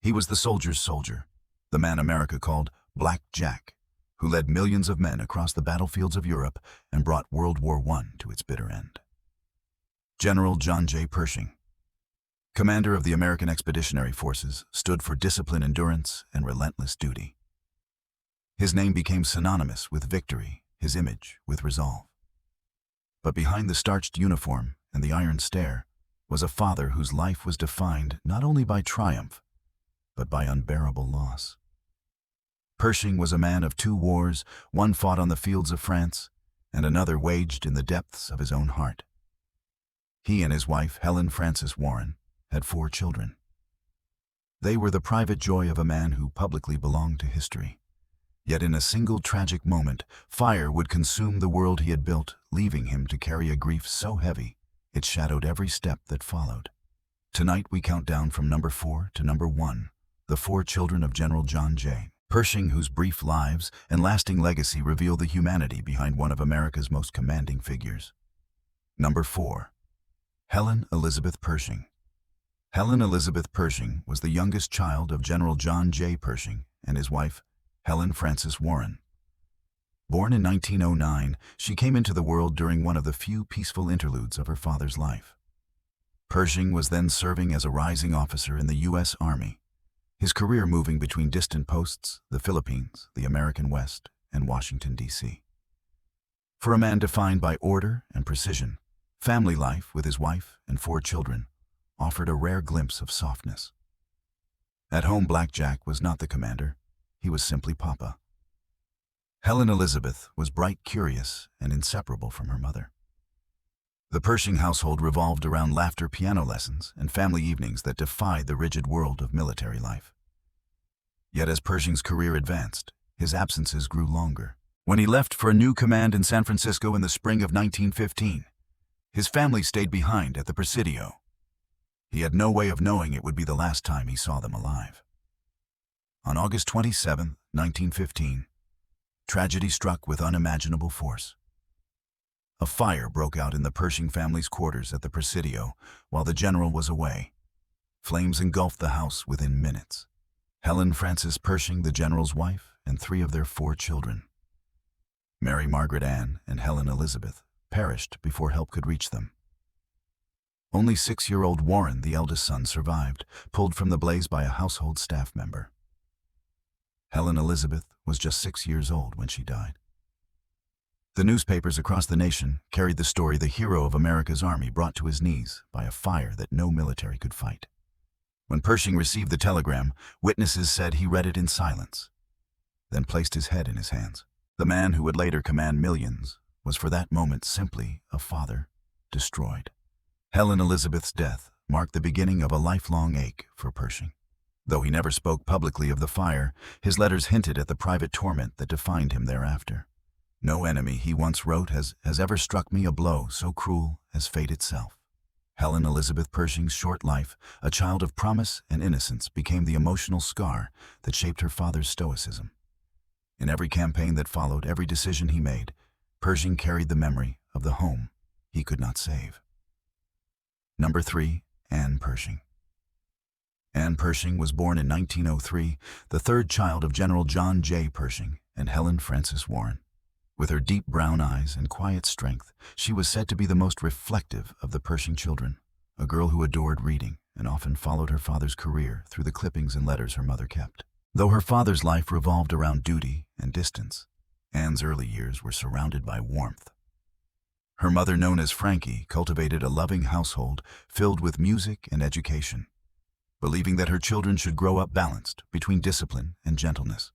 He was the soldier's soldier, the man America called Black Jack, who led millions of men across the battlefields of Europe and brought World War I to its bitter end. General John J. Pershing, commander of the American Expeditionary Forces, stood for discipline, endurance, and relentless duty. His name became synonymous with victory, his image with resolve. But behind the starched uniform and the iron stare was a father whose life was defined not only by triumph, but by unbearable loss. Pershing was a man of two wars, one fought on the fields of France, and another waged in the depths of his own heart. He and his wife, Helen Frances Warren, had 4 children. They were the private joy of a man who publicly belonged to history. Yet in a single tragic moment, fire would consume the world he had built, leaving him to carry a grief so heavy it shadowed every step that followed. Tonight we count down from number 4 to number 1, the 4 children of General John J. Pershing, whose brief lives and lasting legacy reveal the humanity behind one of America's most commanding figures. Number 4. Helen Elizabeth Pershing. Helen Elizabeth Pershing was the youngest child of General John J. Pershing and his wife, Helen Frances Warren. Born in 1909, she came into the world during one of the few peaceful interludes of her father's life. Pershing was then serving as a rising officer in the U.S. Army, his career moving between distant posts, the Philippines, the American West, and Washington, D.C. For a man defined by order and precision, family life with his wife and 4 children offered a rare glimpse of softness. At home, Black Jack was not the commander. He was simply Papa. Helen Elizabeth was bright, curious, and inseparable from her mother. The Pershing household revolved around laughter, piano lessons, and family evenings that defied the rigid world of military life. Yet as Pershing's career advanced, his absences grew longer. When he left for a new command in San Francisco in the spring of 1915, his family stayed behind at the Presidio. He had no way of knowing it would be the last time he saw them alive. On August 27, 1915, tragedy struck with unimaginable force. A fire broke out in the Pershing family's quarters at the Presidio while the general was away. Flames engulfed the house within minutes. Helen Frances Pershing, the general's wife, and 3 of their 4 children, Mary, Margaret, Anne, and Helen Elizabeth, perished before help could reach them. Only 6-year-old Warren, the eldest son, survived, pulled from the blaze by a household staff member. Helen Elizabeth was just 6 years old when she died. The newspapers across the nation carried the story the hero of America's army brought to his knees by a fire that no military could fight. When Pershing received the telegram, witnesses said he read it in silence, then placed his head in his hands. The man who would later command millions was for that moment simply a father destroyed. Helen Elizabeth's death marked the beginning of a lifelong ache for Pershing. Though he never spoke publicly of the fire, his letters hinted at the private torment that defined him thereafter. "No enemy," he once wrote, has ever struck me a blow so cruel as fate itself." Helen Elizabeth Pershing's short life, a child of promise and innocence, became the emotional scar that shaped her father's stoicism. In every campaign that followed, every decision he made, Pershing carried the memory of the home he could not save. Number 3. Anne Pershing. Anne Pershing was born in 1903, the 3rd child of General John J. Pershing and Helen Frances Warren. With her deep brown eyes and quiet strength, she was said to be the most reflective of the Pershing children, a girl who adored reading and often followed her father's career through the clippings and letters her mother kept. Though her father's life revolved around duty and distance, Anne's early years were surrounded by warmth. Her mother, known as Frankie, cultivated a loving household filled with music and education, believing that her children should grow up balanced between discipline and gentleness.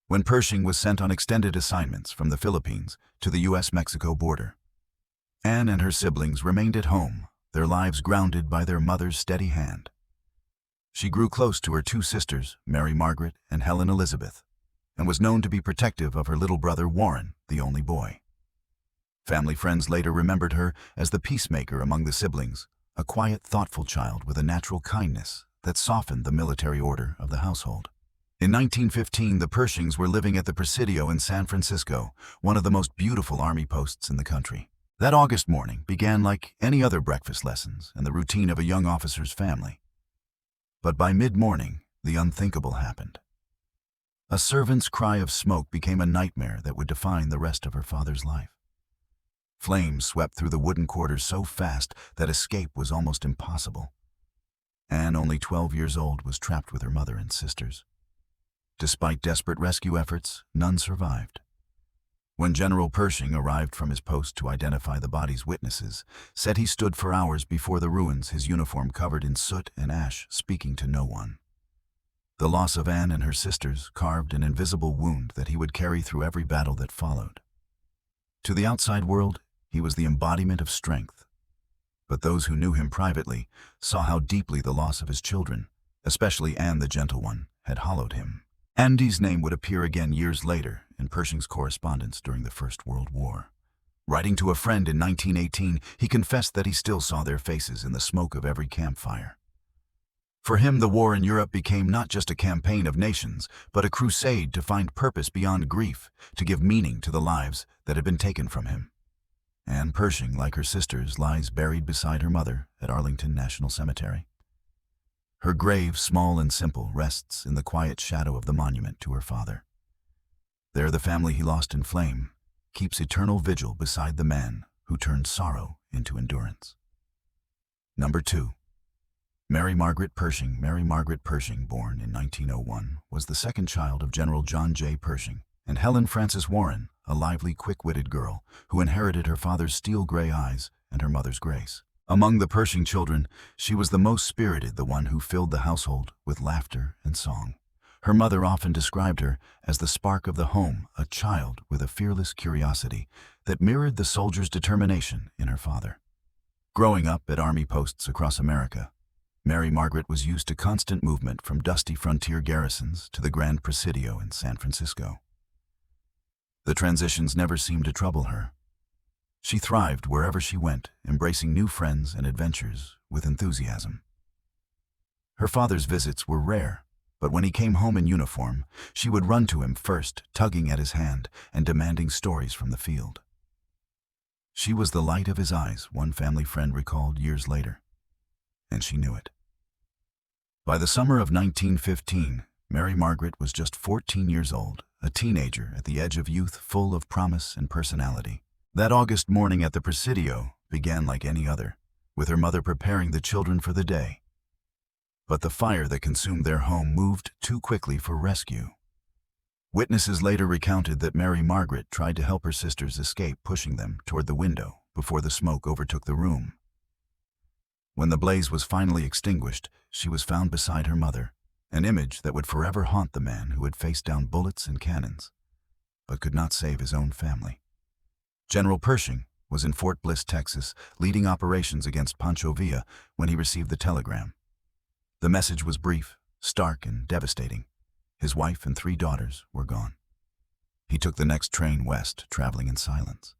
When Pershing was sent on extended assignments from the Philippines to the U.S.-Mexico border, Anne and her siblings remained at home, their lives grounded by their mother's steady hand. She grew close to her 2 sisters, Mary Margaret and Helen Elizabeth, and was known to be protective of her little brother Warren, the only boy. Family friends later remembered her as the peacemaker among the siblings, a quiet, thoughtful child with a natural kindness that softened the military order of the household. In 1915, the Pershings were living at the Presidio in San Francisco, one of the most beautiful army posts in the country. That August morning began like any other breakfast lessons and the routine of a young officer's family. But by mid-morning, the unthinkable happened. A servant's cry of smoke became a nightmare that would define the rest of her father's life. Flames swept through the wooden quarters so fast that escape was almost impossible. Anne, only 12 years old, was trapped with her mother and sisters. Despite desperate rescue efforts, none survived. When General Pershing arrived from his post to identify the bodies, witnesses said he stood for hours before the ruins, his uniform covered in soot and ash, speaking to no one. The loss of Anne and her sisters carved an invisible wound that he would carry through every battle that followed. To the outside world, he was the embodiment of strength. But those who knew him privately saw how deeply the loss of his children, especially Anne the Gentle One, had hollowed him. Andy's name would appear again years later in Pershing's correspondence during the First World War. Writing to a friend in 1918, he confessed that he still saw their faces in the smoke of every campfire. For him, the war in Europe became not just a campaign of nations, but a crusade to find purpose beyond grief, to give meaning to the lives that had been taken from him. Anne Pershing, like her sisters, lies buried beside her mother at Arlington National Cemetery. Her grave, small and simple, rests in the quiet shadow of the monument to her father. There, the family he lost in flame keeps eternal vigil beside the man who turned sorrow into endurance. Number 2. Mary Margaret Pershing. Mary Margaret Pershing, born in 1901, was the second child of General John J. Pershing and Helen Frances Warren, a lively, quick-witted girl who inherited her father's steel-gray eyes and her mother's grace. Among the Pershing children, she was the most spirited, the one who filled the household with laughter and song. Her mother often described her as the spark of the home, a child with a fearless curiosity that mirrored the soldier's determination in her father. Growing up at army posts across America, Mary Margaret was used to constant movement from dusty frontier garrisons to the Grand Presidio in San Francisco. The transitions never seemed to trouble her. She thrived wherever she went, embracing new friends and adventures with enthusiasm. Her father's visits were rare, but when he came home in uniform, she would run to him first, tugging at his hand and demanding stories from the field. She was the light of his eyes, one family friend recalled years later, and she knew it. By the summer of 1915, Mary Margaret was just 14 years old, a teenager at the edge of youth, full of promise and personality. That August morning at the Presidio began like any other, with her mother preparing the children for the day. But the fire that consumed their home moved too quickly for rescue. Witnesses later recounted that Mary Margaret tried to help her sisters escape, pushing them toward the window before the smoke overtook the room. When the blaze was finally extinguished, she was found beside her mother, an image that would forever haunt the man who had faced down bullets and cannons, but could not save his own family. General Pershing was in Fort Bliss, Texas, leading operations against Pancho Villa when he received the telegram. The message was brief, stark, and devastating. His wife and 3 daughters were gone. He took the next train west, traveling in silence.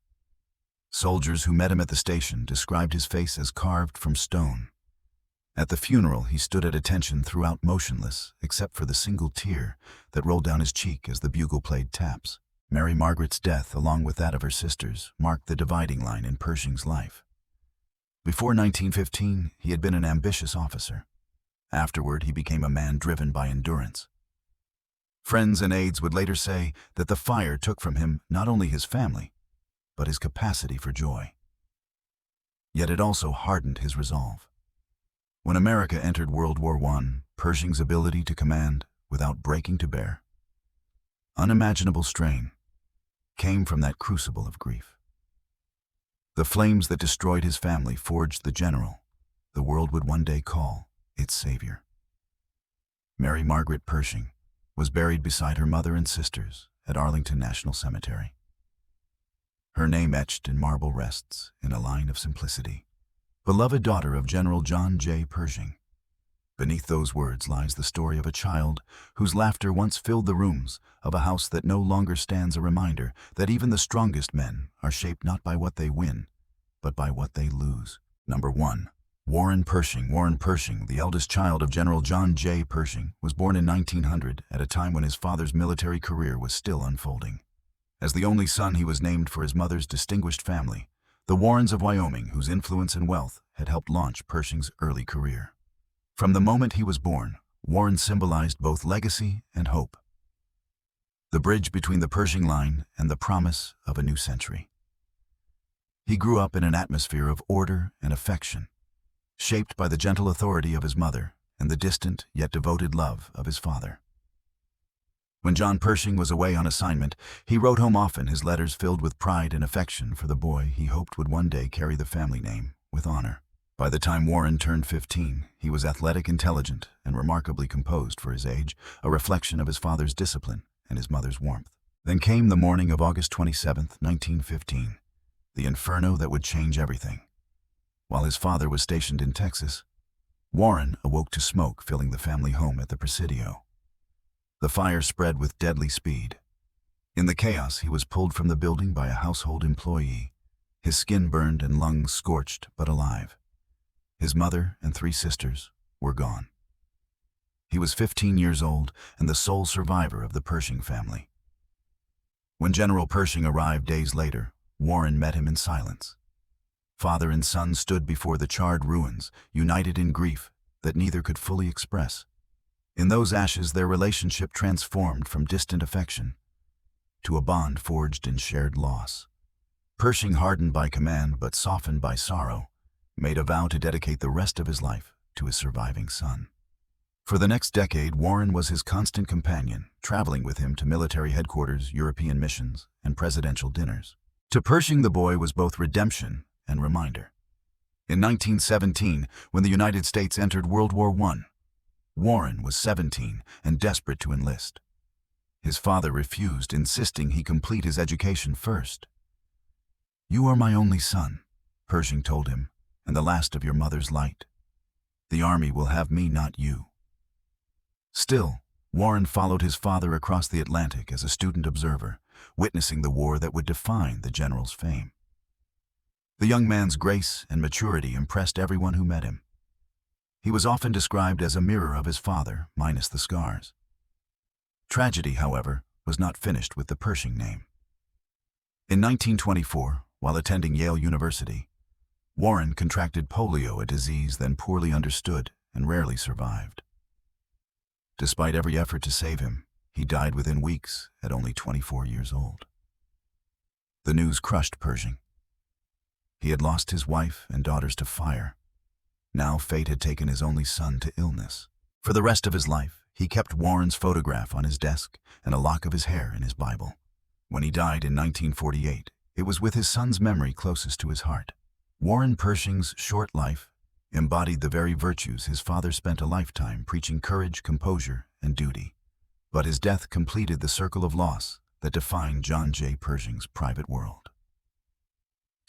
Soldiers who met him at the station described his face as carved from stone. At the funeral, he stood at attention throughout, motionless, except for the single tear that rolled down his cheek as the bugle played taps. Mary Margaret's death, along with that of her sisters, marked the dividing line in Pershing's life. Before 1915, he had been an ambitious officer. Afterward, he became a man driven by endurance. Friends and aides would later say that the fire took from him not only his family, but his capacity for joy. Yet it also hardened his resolve. When America entered World War I, Pershing's ability to command without breaking to bear unimaginable strain came from that crucible of grief. The flames that destroyed his family forged the general the world would one day call its savior. Mary Margaret Pershing was buried beside her mother and sisters at Arlington National Cemetery. Her name etched in marble rests in a line of simplicity. Beloved daughter of General John J. Pershing. Beneath those words lies the story of a child whose laughter once filled the rooms of a house that no longer stands, a reminder that even the strongest men are shaped not by what they win, but by what they lose. Number 1. Warren Pershing. Warren Pershing, the eldest child of General John J. Pershing, was born in 1900 at a time when his father's military career was still unfolding. As the only son, he was named for his mother's distinguished family, the Warrens of Wyoming, whose influence and wealth had helped launch Pershing's early career. From the moment he was born, Warren symbolized both legacy and hope, the bridge between the Pershing line and the promise of a new century. He grew up in an atmosphere of order and affection, shaped by the gentle authority of his mother and the distant yet devoted love of his father. When John Pershing was away on assignment, he wrote home often, his letters filled with pride and affection for the boy he hoped would one day carry the family name with honor. By the time Warren turned 15, he was athletic, intelligent, and remarkably composed for his age, a reflection of his father's discipline and his mother's warmth. Then came the morning of August 27, 1915, the inferno that would change everything. While his father was stationed in Texas, Warren awoke to smoke filling the family home at the Presidio. The fire spread with deadly speed. In the chaos, he was pulled from the building by a household employee, his skin burned and lungs scorched but alive. His mother and 3 sisters were gone. He was 15 years old and the sole survivor of the Pershing family. When General Pershing arrived days later, Warren met him in silence. Father and son stood before the charred ruins, united in grief that neither could fully express. In those ashes, their relationship transformed from distant affection to a bond forged in shared loss. Pershing, hardened by command but softened by sorrow, made a vow to dedicate the rest of his life to his surviving son. For the next decade, Warren was his constant companion, traveling with him to military headquarters, European missions, and presidential dinners. To Pershing, the boy was both redemption and reminder. In 1917, when the United States entered World War I, Warren was 17 and desperate to enlist. His father refused, insisting he complete his education first. "You are my only son," Pershing told him, "and the last of your mother's light. The army will have me, not you." Still, Warren followed his father across the Atlantic as a student observer, witnessing the war that would define the general's fame. The young man's grace and maturity impressed everyone who met him. He was often described as a mirror of his father, minus the scars. Tragedy, however, was not finished with the Pershing name. In 1924, while attending Yale University, Warren contracted polio, a disease then poorly understood and rarely survived. Despite every effort to save him, he died within weeks at only 24 years old. The news crushed Pershing. He had lost his wife and daughters to fire. Now fate had taken his only son to illness. For the rest of his life, he kept Warren's photograph on his desk and a lock of his hair in his Bible. When he died in 1948, it was with his son's memory closest to his heart. Warren Pershing's short life embodied the very virtues his father spent a lifetime preaching: courage, composure, and duty. But his death completed the circle of loss that defined John J. Pershing's private world.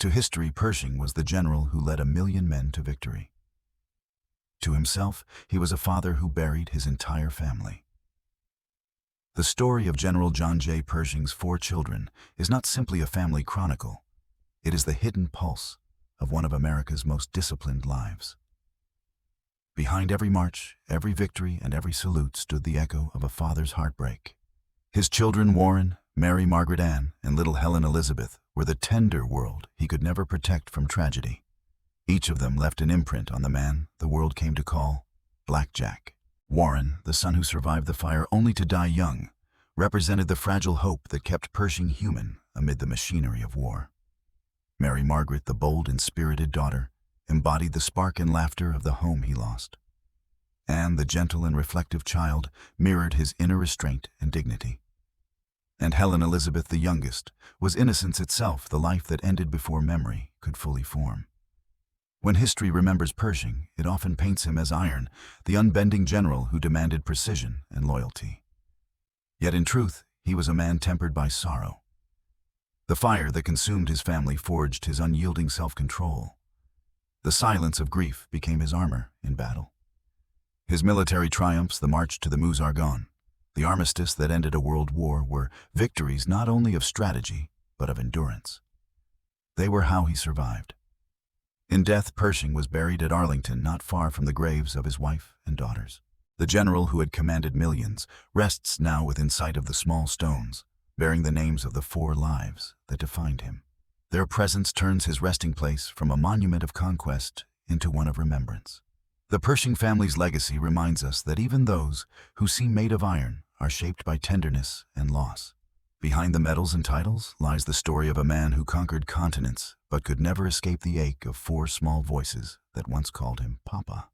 To history, Pershing was the general who led 1,000,000 men to victory. To himself, he was a father who buried his entire family. The story of General John J. Pershing's 4 children is not simply a family chronicle. It is the hidden pulse of one of America's most disciplined lives. Behind every march, every victory, and every salute stood the echo of a father's heartbreak. His children, Warren, Mary, Margaret, Ann, and little Helen Elizabeth, were the tender world he could never protect from tragedy. Each of them left an imprint on the man the world came to call Black Jack. Warren, the son who survived the fire only to die young, represented the fragile hope that kept Pershing human amid the machinery of war. Mary Margaret, the bold and spirited daughter, embodied the spark and laughter of the home he lost. Anne, the gentle and reflective child, mirrored his inner restraint and dignity. And Helen Elizabeth, the youngest, was innocence itself, the life that ended before memory could fully form. When history remembers Pershing, it often paints him as iron, the unbending general who demanded precision and loyalty. Yet in truth, he was a man tempered by sorrow. The fire that consumed his family forged his unyielding self-control. The silence of grief became his armor in battle. His military triumphs, the march to the Meuse-Argonne, the armistice that ended a world war, were victories not only of strategy, but of endurance. They were how he survived. In death, Pershing was buried at Arlington, not far from the graves of his wife and daughters. The general who had commanded millions rests now within sight of the small stones, bearing the names of the 4 lives that defined him. Their presence turns his resting place from a monument of conquest into one of remembrance. The Pershing family's legacy reminds us that even those who seem made of iron are shaped by tenderness and loss. Behind the medals and titles lies the story of a man who conquered continents but could never escape the ache of four small voices that once called him Papa.